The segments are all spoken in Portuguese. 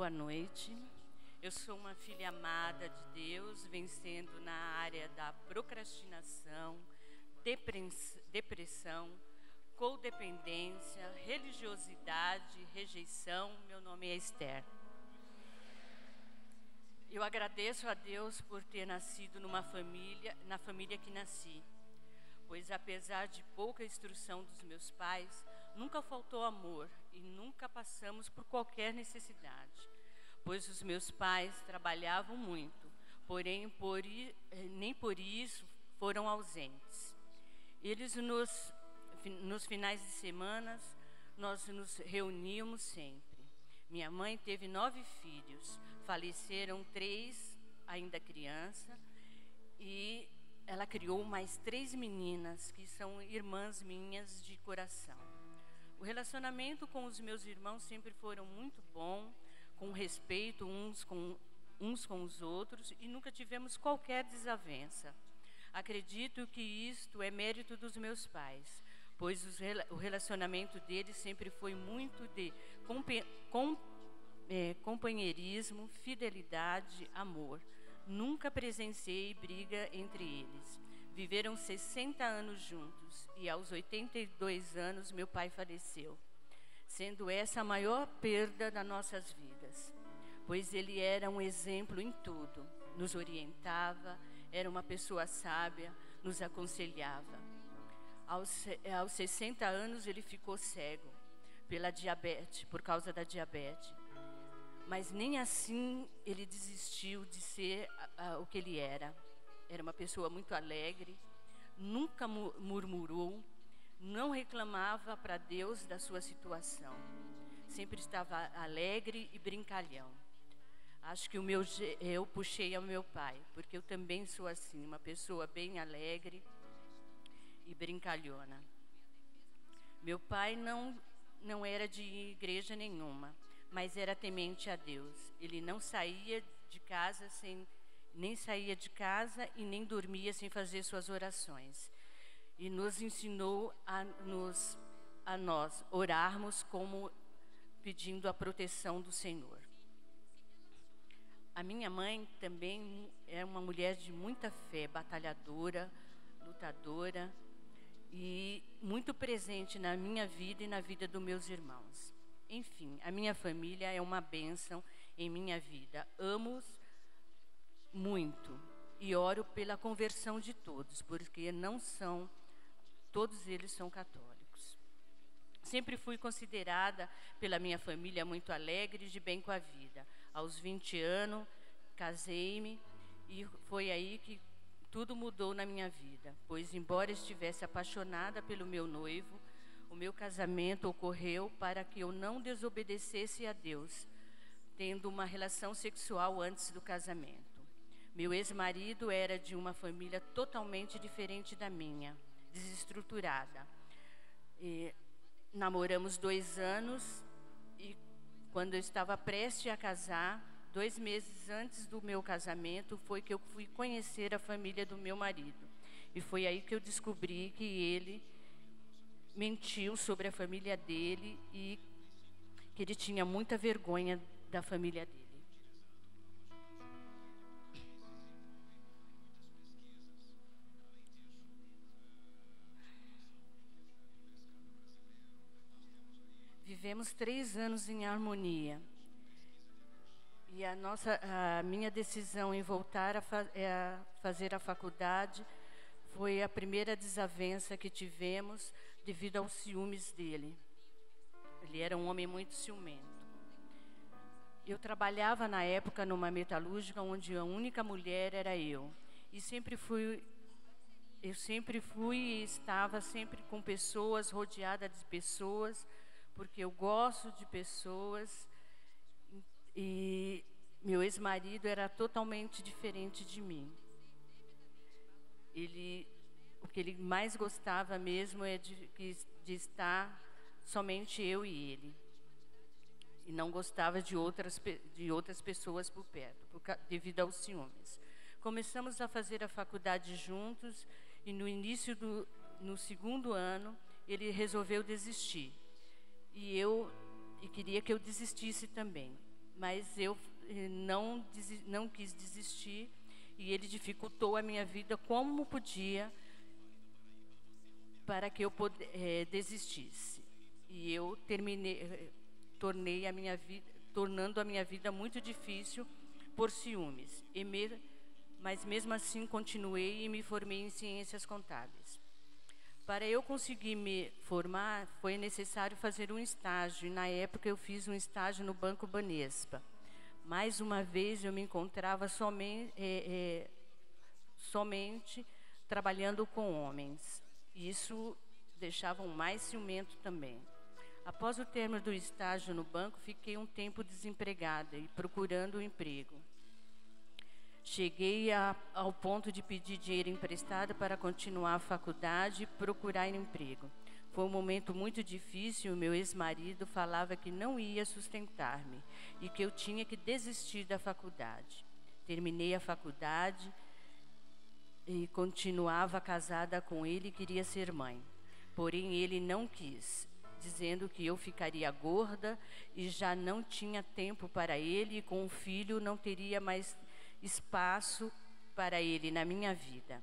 Boa noite. Eu sou uma filha amada de Deus, vencendo na área da procrastinação, depressão, codependência, religiosidade, rejeição. Meu nome é Esther. Eu agradeço a Deus por ter nascido na família que nasci, pois apesar de pouca instrução dos meus pais, nunca faltou amor e nunca passamos por qualquer necessidade, pois os meus pais trabalhavam muito, porém nem por isso foram ausentes. Eles nos finais de semana, nós nos reuníamos sempre. Minha mãe teve 9 filhos, faleceram 3 ainda criança, e ela criou mais 3 meninas, que são irmãs minhas de coração. O relacionamento com os meus irmãos sempre foram muito bom, com respeito uns com os outros, e nunca tivemos qualquer desavença. Acredito que isto é mérito dos meus pais, pois o relacionamento deles sempre foi muito de companheirismo, fidelidade, amor. Nunca presenciei briga entre eles. Viveram 60 anos juntos e aos 82 anos meu pai faleceu, sendo essa a maior perda das nossas vidas, pois ele era um exemplo em tudo, nos orientava, era uma pessoa sábia, nos aconselhava. Aos 60 anos ele ficou cego por causa da diabetes. Mas nem assim ele desistiu de ser o que ele era. Era uma pessoa muito alegre, nunca murmurou, não reclamava para Deus da sua situação. Sempre estava alegre e brincalhão. Acho que eu puxei ao meu pai, porque eu também sou assim, uma pessoa bem alegre e brincalhona. Meu pai não era de igreja nenhuma, mas era temente a Deus. Ele não saía de casa e nem dormia sem fazer suas orações. E nos ensinou a nós orarmos como pedindo a proteção do Senhor. A minha mãe também é uma mulher de muita fé, batalhadora, lutadora e muito presente na minha vida e na vida dos meus irmãos. Enfim, a minha família é uma bênção em minha vida. Amo-os muito e oro pela conversão de todos, porque todos eles são católicos. Sempre fui considerada pela minha família muito alegre e de bem com a vida. Aos 20 anos, casei-me e foi aí que tudo mudou na minha vida, pois embora estivesse apaixonada pelo meu noivo, o meu casamento ocorreu para que eu não desobedecesse a Deus, tendo uma relação sexual antes do casamento. Meu ex-marido era de uma família totalmente diferente da minha, desestruturada. Namoramos 2 anos e quando eu estava prestes a casar, 2 meses antes do meu casamento, foi que eu fui conhecer a família do meu marido. E foi aí que eu descobri que ele mentiu sobre a família dele e que ele tinha muita vergonha da família dele. Vivemos 3 anos em harmonia. E a minha decisão em voltar a fazer a faculdade foi a primeira desavença que tivemos devido aos ciúmes dele. Ele era um homem muito ciumento. Eu trabalhava na época numa metalúrgica onde a única mulher era eu. E eu sempre fui e estava sempre com pessoas, rodeada de pessoas, porque eu gosto de pessoas. E meu ex-marido era totalmente diferente de mim. O que ele mais gostava mesmo é de estar somente eu e ele. E não gostava de outras pessoas por perto, devido aos ciúmes. Começamos a fazer a faculdade juntos e no 2º ano ele resolveu desistir. E queria que eu desistisse também. mas eu não quis desistir, e ele dificultou a minha vida como podia para que eu desistisse. E eu tornando a minha vida muito difícil por ciúmes. Mas mesmo assim continuei e me formei em ciências contábeis. Para eu conseguir me formar, foi necessário fazer um estágio, e na época eu fiz um estágio no Banco Banespa. Mais uma vez eu me encontrava somente trabalhando com homens. Isso deixava mais ciumento também. Após o término do estágio no banco, fiquei um tempo desempregada e procurando um emprego. Cheguei ao ponto de pedir dinheiro emprestado para continuar a faculdade e procurar um emprego. Foi um momento muito difícil. O meu ex-marido falava que não ia sustentar-me e que eu tinha que desistir da faculdade. Terminei a faculdade e continuava casada com ele e queria ser mãe. Porém, ele não quis, dizendo que eu ficaria gorda e já não tinha tempo para ele, e com o filho não teria mais espaço para ele na minha vida.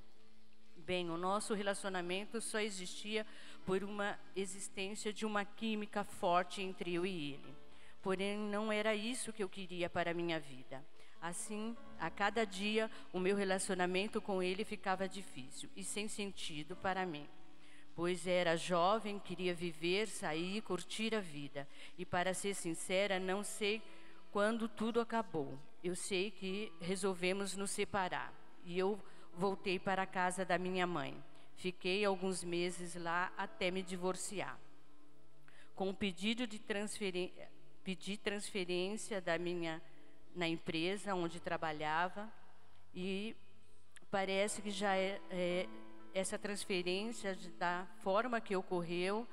Bem, o nosso relacionamento só existia por uma existência de uma química forte entre eu e ele. Porém, não era isso que eu queria para a minha vida. Assim, a cada dia, o meu relacionamento com ele ficava difícil e sem sentido para mim. Pois era jovem, queria viver, sair, curtir a vida. E para ser sincera, não sei quando tudo acabou. Eu sei que resolvemos nos separar. E eu voltei para a casa da minha mãe. Fiquei alguns meses lá até me divorciar. Com o pedido de transferência na empresa onde trabalhava, e parece que já essa transferência, da forma que ocorreu,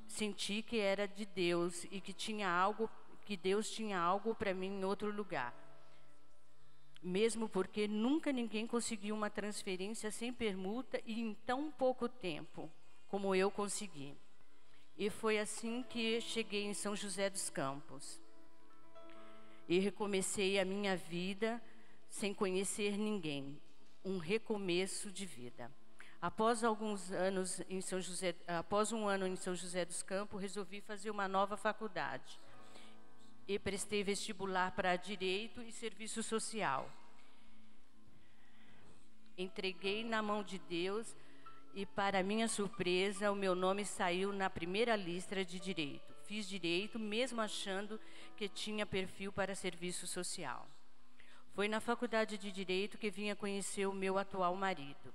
senti que era de Deus e que Deus tinha algo para mim em outro lugar. Mesmo porque nunca ninguém conseguiu uma transferência sem permuta e em tão pouco tempo como eu consegui. E foi assim que cheguei em São José dos Campos. E recomecei a minha vida sem conhecer ninguém. Um recomeço de vida. Após um ano em São José dos Campos, resolvi fazer uma nova faculdade. E prestei vestibular para Direito e Serviço Social. Entreguei na mão de Deus e, para minha surpresa, o meu nome saiu na primeira lista de Direito. Fiz Direito, mesmo achando que tinha perfil para Serviço Social. Foi na faculdade de Direito que vim a conhecer o meu atual marido.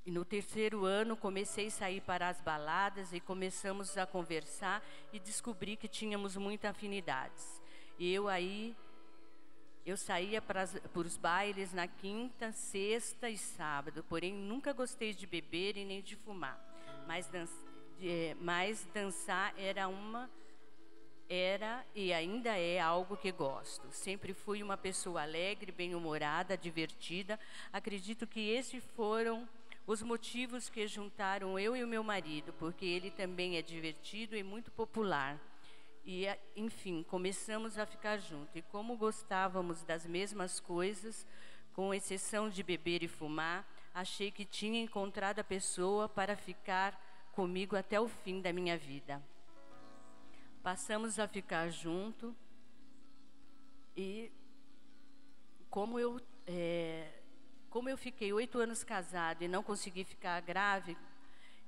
E no terceiro ano comecei a sair para as baladas e começamos a conversar e descobri que tínhamos muitas afinidades. E eu saía para os bailes na quinta, sexta e sábado, porém nunca gostei de beber e nem de fumar. Mas dançar era e ainda é algo que gosto. Sempre fui uma pessoa alegre, bem-humorada, divertida. Acredito que esses foram os motivos que juntaram eu e o meu marido, porque ele também é divertido e muito popular. E, enfim, começamos a ficar juntos. E como gostávamos das mesmas coisas, com exceção de beber e fumar, achei que tinha encontrado a pessoa para ficar comigo até o fim da minha vida. Passamos a ficar juntos e como eu fiquei 8 anos casada e não consegui ficar grávida,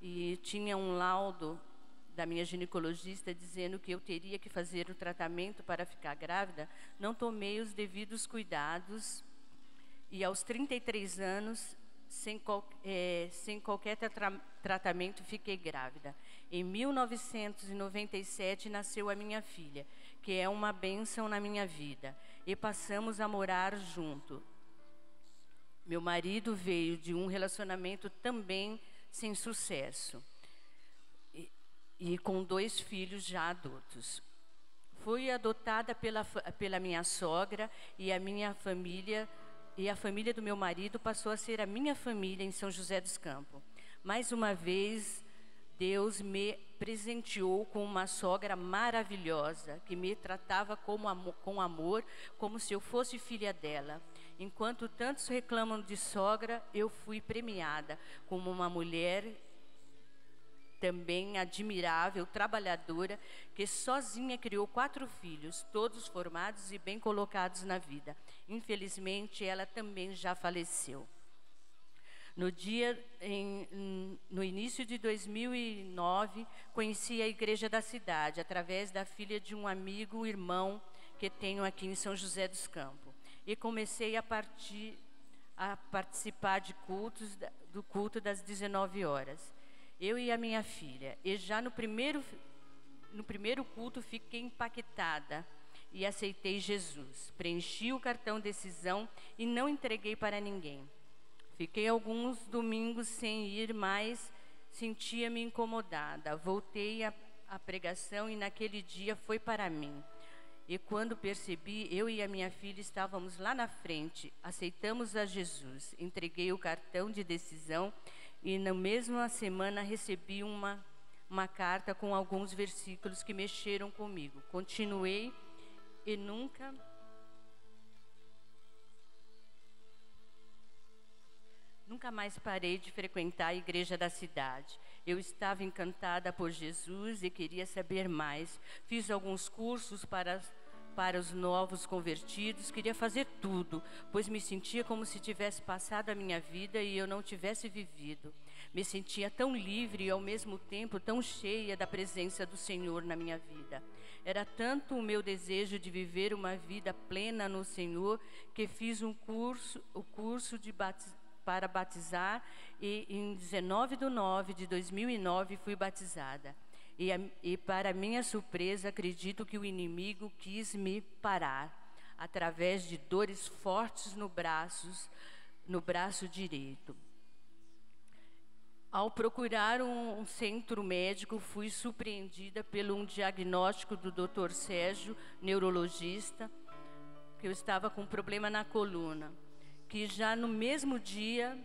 e tinha um laudo da minha ginecologista dizendo que eu teria que fazer o tratamento para ficar grávida, não tomei os devidos cuidados e aos 33 anos, sem qualquer tratamento, fiquei grávida. Em 1997 nasceu a minha filha, que é uma bênção na minha vida, e passamos a morar junto. Meu marido veio de um relacionamento também sem sucesso e com 2 filhos já adultos. Fui adotada pela minha sogra e a minha família, e a família do meu marido passou a ser a minha família em São José dos Campos. Mais uma vez, Deus me presenteou com uma sogra maravilhosa, que me tratava com amor, como se eu fosse filha dela. Enquanto tantos reclamam de sogra, eu fui premiada como uma mulher também admirável, trabalhadora, que sozinha criou 4 filhos, todos formados e bem colocados na vida. Infelizmente, ela também já faleceu. No início de 2009, conheci a igreja da cidade, através da filha de um amigo, irmão, que tenho aqui em São José dos Campos. E comecei a participar do culto das 19 horas. Eu e a minha filha. E já no primeiro culto fiquei impactada e aceitei Jesus. Preenchi o cartão decisão e não entreguei para ninguém. Fiquei alguns domingos sem ir, mas sentia-me incomodada. Voltei à pregação e naquele dia foi para mim. E quando percebi, eu e a minha filha estávamos lá na frente. Aceitamos a Jesus. Entreguei o cartão de decisão e na mesma semana recebi uma carta com alguns versículos que mexeram comigo. Continuei e nunca mais parei de frequentar a igreja da cidade. Eu estava encantada por Jesus e queria saber mais. Fiz alguns cursos para os novos convertidos, queria fazer tudo, pois me sentia como se tivesse passado a minha vida e eu não tivesse vivido. Me sentia tão livre e ao mesmo tempo tão cheia da presença do Senhor na minha vida. Era tanto o meu desejo de viver uma vida plena no Senhor que fiz o curso para batizar e em 19/9/2009 fui batizada. E para minha surpresa, acredito que o inimigo quis me parar, através de dores fortes no braço direito. Ao procurar um centro médico, fui surpreendida pelo um diagnóstico do Dr. Sérgio, neurologista, que eu estava com um problema na coluna, que já no mesmo dia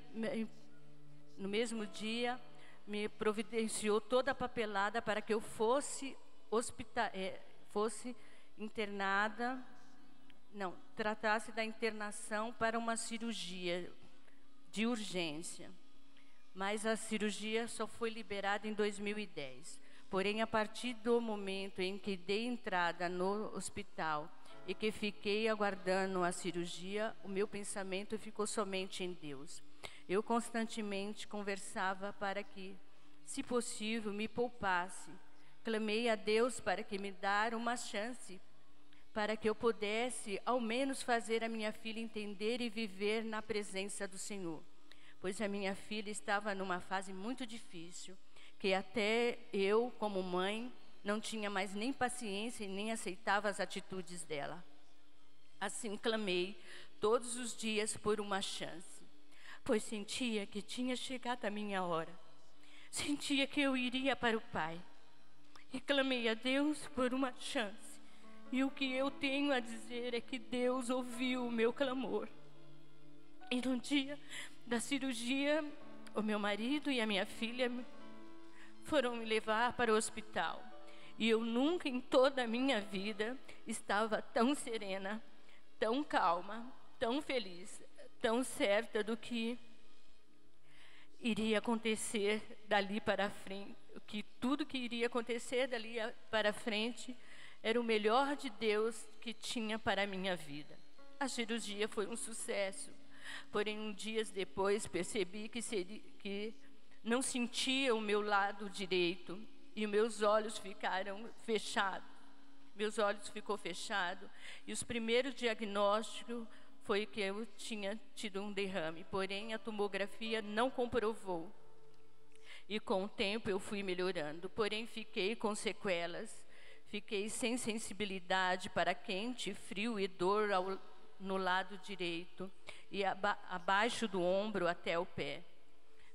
me providenciou toda a papelada para que eu fosse tratasse da internação para uma cirurgia de urgência. Mas a cirurgia só foi liberada em 2010. Porém, a partir do momento em que dei entrada no hospital e que fiquei aguardando a cirurgia, o meu pensamento ficou somente em Deus. Eu constantemente conversava para que, se possível, me poupasse. Clamei a Deus para que me desse uma chance, para que eu pudesse, ao menos, fazer a minha filha entender e viver na presença do Senhor. Pois a minha filha estava numa fase muito difícil, que até eu, como mãe, não tinha mais nem paciência e nem aceitava as atitudes dela. Assim clamei todos os dias por uma chance, pois sentia que tinha chegado a minha hora. Sentia que eu iria para o Pai. E clamei a Deus por uma chance. E o que eu tenho a dizer é que Deus ouviu o meu clamor. E no dia da cirurgia, o meu marido e a minha filha foram me levar para o hospital. E eu nunca em toda a minha vida estava tão serena, tão calma, tão feliz, tão certa do que iria acontecer dali para frente, que tudo que iria acontecer dali para frente era o melhor de Deus que tinha para a minha vida. A cirurgia foi um sucesso, porém, dias depois percebi que não sentia o meu lado direito e meus olhos ficaram fechados. Meus olhos ficou fechado e os primeiros diagnósticos foi que eu tinha tido um derrame, porém a tomografia não comprovou. E com o tempo eu fui melhorando, porém fiquei com sequelas, fiquei sem sensibilidade para quente, frio e dor no lado direito e abaixo do ombro até o pé.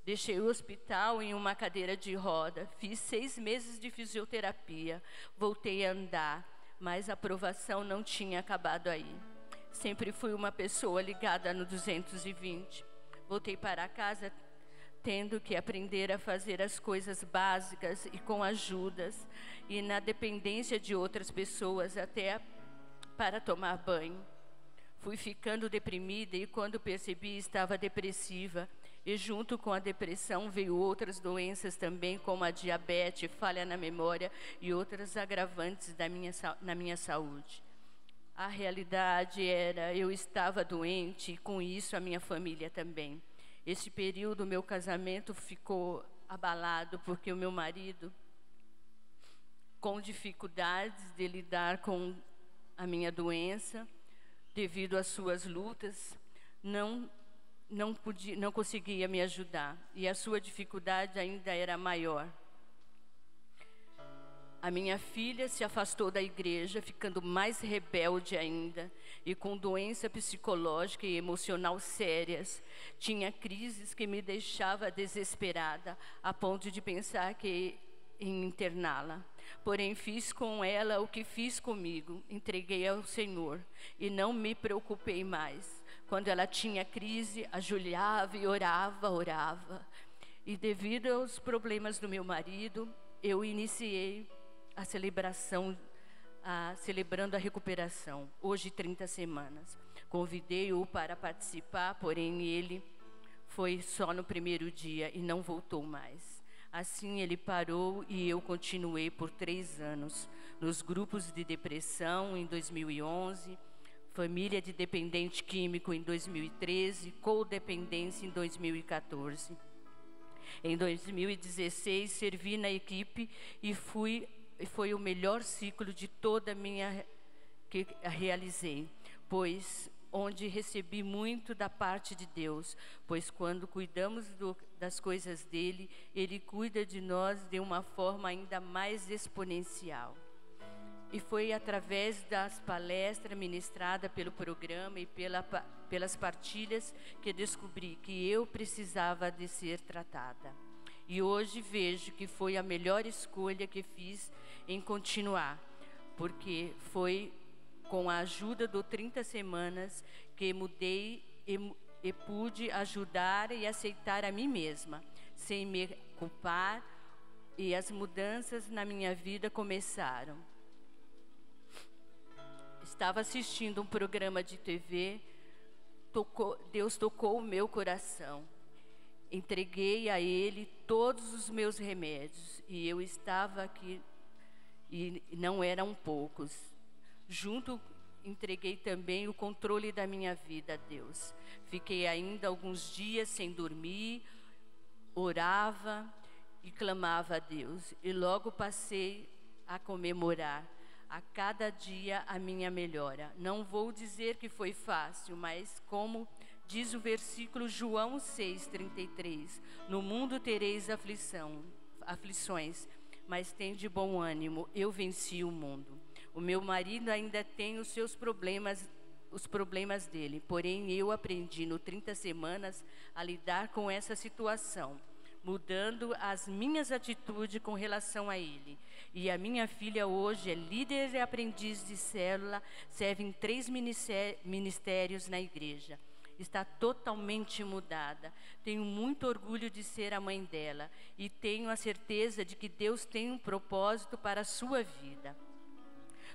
Deixei o hospital em uma cadeira de roda, fiz 6 meses de fisioterapia, voltei a andar, mas a provação não tinha acabado aí. Sempre fui uma pessoa ligada no 220. Voltei para casa tendo que aprender a fazer as coisas básicas e com ajudas, e na dependência de outras pessoas até para tomar banho. Fui ficando deprimida e quando percebi estava depressiva. E junto com a depressão veio outras doenças também, como a diabetes, falha na memória e outras agravantes na minha saúde. A realidade era, eu estava doente e com isso a minha família também. Esse período, meu casamento ficou abalado porque o meu marido, com dificuldades de lidar com a minha doença, devido às suas lutas, não conseguia me ajudar. E a sua dificuldade ainda era maior. A minha filha se afastou da igreja, ficando mais rebelde ainda, e com doença psicológica e emocional sérias. Tinha crises que me deixava desesperada, a ponto de pensar em interná-la. Porém, fiz com ela o que fiz comigo, entreguei ao Senhor e não me preocupei mais. Quando ela tinha crise, ajoelhava e orava. E devido aos problemas do meu marido, eu iniciei a celebração, celebrando a recuperação, hoje 30 semanas. Convidei-o para participar, porém ele foi só no primeiro dia e não voltou mais. Assim ele parou e eu continuei por 3 anos, nos grupos de depressão em 2011, família de dependente químico em 2013, codependência em 2014. Em 2016 servi na equipe e foi o melhor ciclo de toda a minha que realizei, pois onde recebi muito da parte de Deus, pois quando cuidamos das coisas dele, ele cuida de nós de uma forma ainda mais exponencial. E foi através das palestras ministradas pelo programa e pelas partilhas que descobri que eu precisava de ser tratada. E hoje vejo que foi a melhor escolha que fiz em continuar, porque foi com a ajuda do 30 semanas que mudei e pude ajudar e aceitar a mim mesma, sem me culpar, e as mudanças na minha vida começaram. Estava assistindo um programa de TV, Deus tocou o meu coração. Entreguei a Ele todos os meus remédios, e eu estava aqui, e não eram poucos. Entreguei também o controle da minha vida a Deus. Fiquei ainda alguns dias sem dormir, orava e clamava a Deus. E logo passei a comemorar a cada dia a minha melhora. Não vou dizer que foi fácil, mas como diz o versículo João 6:33, no mundo tereis aflições, mas tende bom ânimo, eu venci o mundo. O meu marido ainda tem os seus problemas, os problemas dele, porém eu aprendi no 30 semanas a lidar com essa situação, mudando as minhas atitudes com relação a ele. E a minha filha hoje é líder e aprendiz de célula, serve em 3 ministérios na igreja. Está totalmente mudada. Tenho muito orgulho de ser a mãe dela e tenho a certeza de que Deus tem um propósito para a sua vida.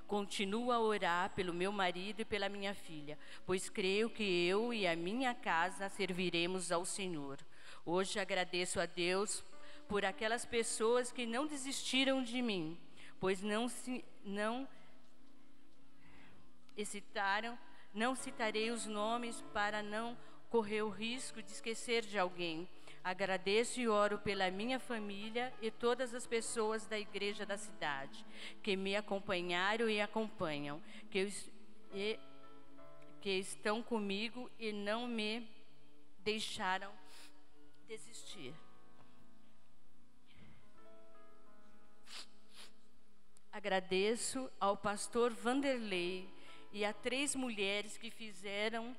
Continuo a orar pelo meu marido e pela minha filha, pois creio que eu e a minha casa serviremos ao Senhor. Hoje agradeço a Deus por aquelas pessoas que não desistiram de mim, pois não citarei os nomes para não correr o risco de esquecer de alguém. Agradeço e oro pela minha família e todas as pessoas da igreja da cidade que me acompanharam e acompanham, que estão comigo e não me deixaram desistir. Agradeço ao pastor Vanderlei e a 3 mulheres que fizeram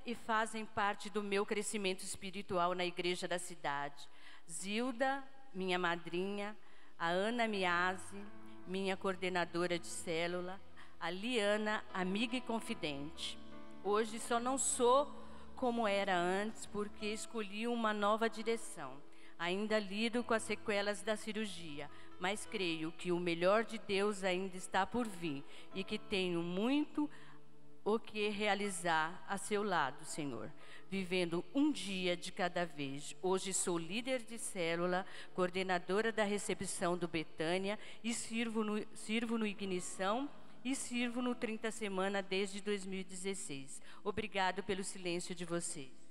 e fazem parte do meu crescimento espiritual na igreja da cidade. Zilda, minha madrinha, a Ana Miase, minha coordenadora de célula, a Liana, amiga e confidente. Hoje só não sou como era antes porque escolhi uma nova direção. Ainda lido com as sequelas da cirurgia, mas creio que o melhor de Deus ainda está por vir e que tenho muito o que realizar a seu lado, Senhor, vivendo um dia de cada vez. Hoje sou líder de célula, coordenadora da recepção do Betânia e sirvo no Ignição e sirvo no 30 Semana desde 2016. Obrigado pelo silêncio de vocês.